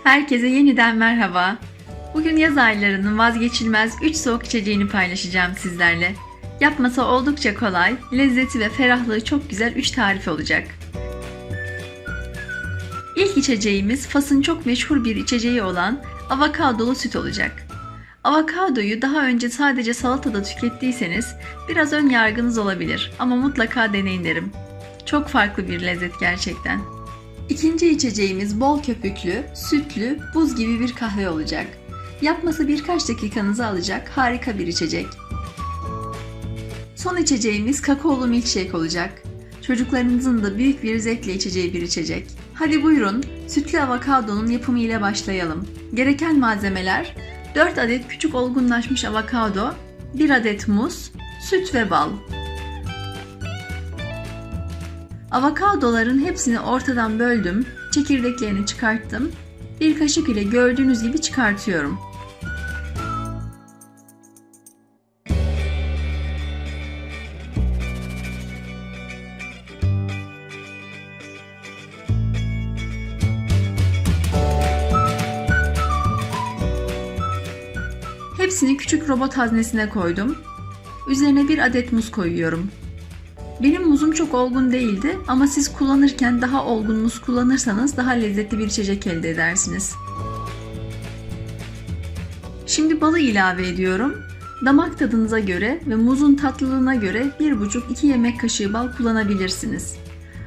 Herkese yeniden merhaba. Bugün yaz aylarının vazgeçilmez 3 soğuk içeceğini paylaşacağım sizlerle. Yapması oldukça kolay, lezzeti ve ferahlığı çok güzel 3 tarif olacak. İlk içeceğimiz Fas'ın çok meşhur bir içeceği olan avokadolu süt olacak. Avokadoyu daha önce sadece salatada tükettiyseniz biraz ön yargınız olabilir ama mutlaka deneyin derim. Çok farklı bir lezzet gerçekten. İkinci içeceğimiz bol köpüklü, sütlü, buz gibi bir kahve olacak. Yapması birkaç dakikanızı alacak harika bir içecek. Son içeceğimiz kakaolu milkshake olacak. Çocuklarınızın da büyük bir zevkle içeceği bir içecek. Hadi buyurun, sütlü avokadonun yapımı ile başlayalım. Gereken malzemeler: 4 adet küçük olgunlaşmış avokado, 1 adet muz, süt ve bal. Avokadoların hepsini ortadan böldüm, çekirdeklerini çıkarttım. Bir kaşık ile gördüğünüz gibi çıkartıyorum. Hepsini küçük robot haznesine koydum. Üzerine 1 adet muz koyuyorum. Benim muzum çok olgun değildi ama siz kullanırken daha olgun muz kullanırsanız daha lezzetli bir içecek elde edersiniz. Şimdi balı ilave ediyorum. Damak tadınıza göre ve muzun tatlılığına göre 1,5-2 yemek kaşığı bal kullanabilirsiniz.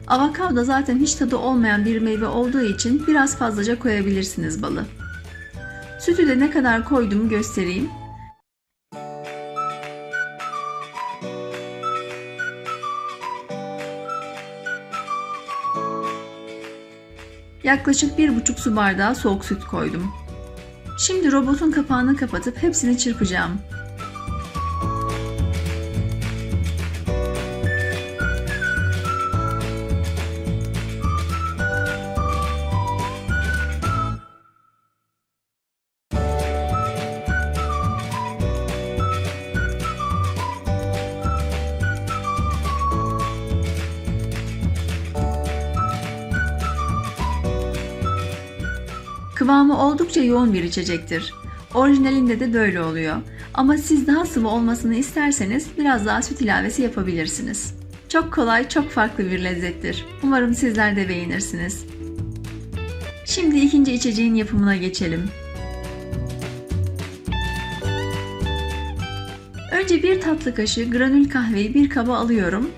Avokado zaten hiç tadı olmayan bir meyve olduğu için biraz fazlaca koyabilirsiniz balı. Sütü de ne kadar koyduğumu göstereyim. Yaklaşık 1,5 su bardağı soğuk süt koydum. Şimdi robotun kapağını kapatıp hepsini çırpacağım. Kıvamı oldukça yoğun bir içecektir. Orijinalinde de böyle oluyor. Ama siz daha sıvı olmasını isterseniz biraz daha süt ilavesi yapabilirsiniz. Çok kolay, çok farklı bir lezzettir. Umarım sizler de beğenirsiniz. Şimdi ikinci içeceğin yapımına geçelim. Önce 1 tatlı kaşığı granül kahveyi bir kaba alıyorum.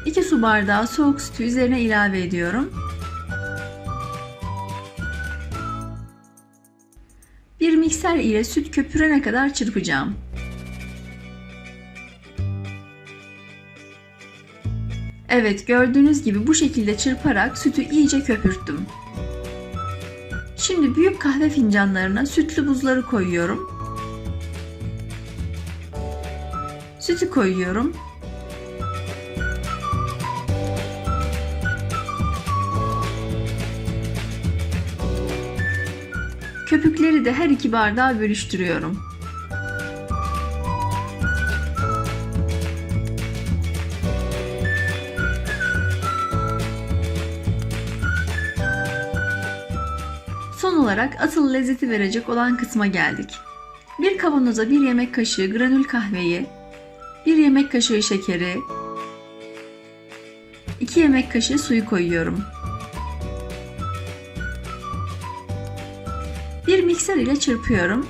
2 su bardağı soğuk sütü üzerine ilave ediyorum. Bir mikser ile süt köpürene kadar çırpacağım. Evet, gördüğünüz gibi bu şekilde çırparak sütü iyice köpürttüm. Şimdi büyük kahve fincanlarına sütlü buzları koyuyorum. Sütü koyuyorum. Köpükleri de her 2 bardağa bölüştürüyorum. Son olarak asıl lezzeti verecek olan kısma geldik. Bir kavanoza 1 yemek kaşığı granül kahveyi, 1 yemek kaşığı şekeri, 2 yemek kaşığı suyu koyuyorum. Bir mikser ile çırpıyorum.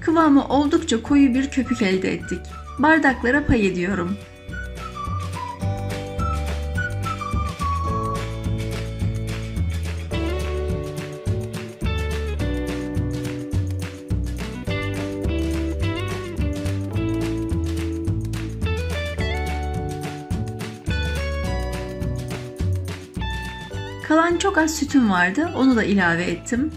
Kıvamı oldukça koyu bir köpük elde ettik. Bardaklara pay ediyorum. Kalan çok az sütüm vardı, onu da ilave ettim.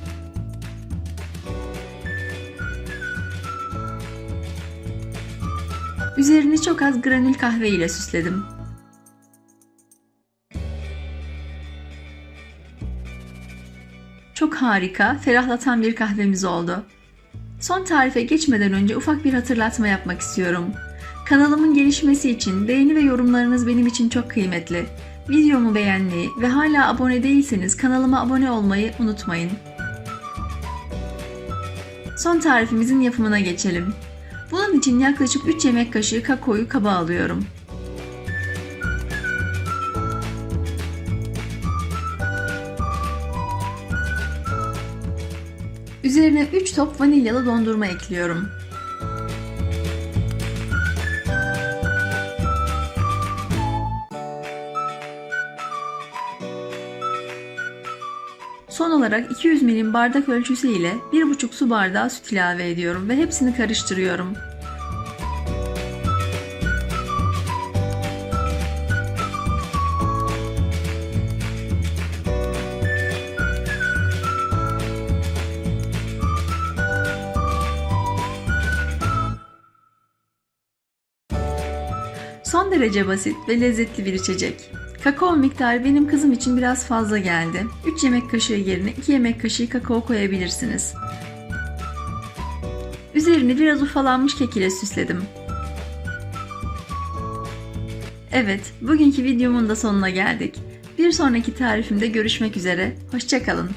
Üzerini çok az granül kahve ile süsledim. harika, ferahlatan bir kahvemiz oldu. Son tarife geçmeden önce ufak bir hatırlatma yapmak istiyorum. Kanalımın gelişmesi için beğeni ve yorumlarınız benim için çok kıymetli. Videomu beğenmeyi ve hala abone değilseniz kanalıma abone olmayı unutmayın. Son tarifimizin yapımına geçelim. Bunun için yaklaşık 3 yemek kaşığı kakaoyu kaba alıyorum. Üzerine 3 top vanilyalı dondurma ekliyorum. Son olarak 200 ml bardak ölçüsü ile 1,5 su bardağı süt ilave ediyorum ve hepsini karıştırıyorum. Son derece basit ve lezzetli bir içecek. Kakao miktarı benim kızım için biraz fazla geldi. 3 yemek kaşığı yerine 2 yemek kaşığı kakao koyabilirsiniz. Üzerini biraz ufalanmış kek ile süsledim. Evet, bugünkü videomun da sonuna geldik. Bir sonraki tarifimde görüşmek üzere. Hoşça kalın.